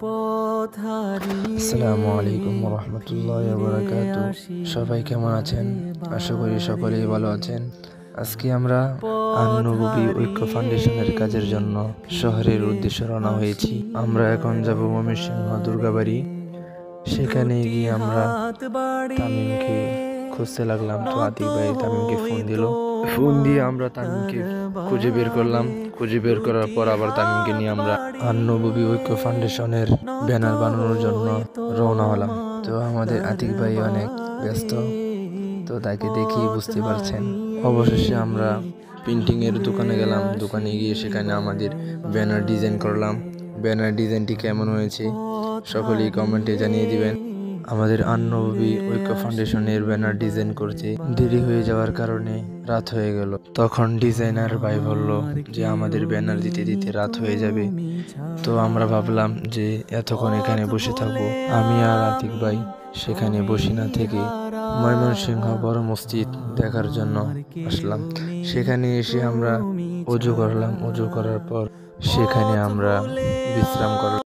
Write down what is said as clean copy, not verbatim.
আসসালামু আলাইকুম ওয়া রাহমাতুল্লাহি ওয়া বারাকাতুহু। সবাই কেমন আছেন? আশা করি সকলেই ভালো আছেন। আজকে আমরা আন-নববী ঐক্য ফাউন্ডেশনের কাজের জন্য শহরের উদ্দেশ্যে রওনা হয়েছি। আমরা এখন যাব ময়মনসিংহ দুর্গাবাড়ি। সেখানে গিয়ে আমরা তামিমকে খুঁজতে লাগলাম। তো আতিক ভাই তামিমকে ফোন দিয়ে আমরা তামিমকে খুঁজে বের করলাম। খুঁজে বের করার পর আবার তামিমকে নিয়ে আমরা আন-নববী ঐক্য ফাউন্ডেশনের ব্যানার বানানোর জন্য রওনা হলাম। তো আমাদের আতিক ভাই অনেক ব্যস্ত, তো তাকে দেখেই বুঝতে পারছেন। অবশেষে আমরা প্রিন্টিং এর দোকানে গেলাম। দোকানে গিয়ে সেখানে আমাদের ব্যানার ডিজাইন করলাম। ব্যানার ডিজাইনটি কেমন হয়েছে সকলেই কমেন্টে জানিয়ে দিবেন। আমাদের আন-নববী ঐক্য ফাউন্ডেশনের ব্যানার ডিজাইন করতে দেরি হয়ে যাওয়ার কারণে রাত হয়ে গেল। তখন ডিজাইনার ভাই বলল যে আমাদের ব্যানার দিতে দিতে রাত হয়ে যাবে। তো আমরা ভাবলাম যে এতক্ষণ এখানে বসে থাকবো। আমি আর আতিক ভাই সেখানে বসে না থেকে ময়মনসিংহ বড় মসজিদ দেখার জন্য আসলাম। সেখানে এসে আমরা অজু করলাম। অজু করার পর সেখানে আমরা বিশ্রাম করলাম।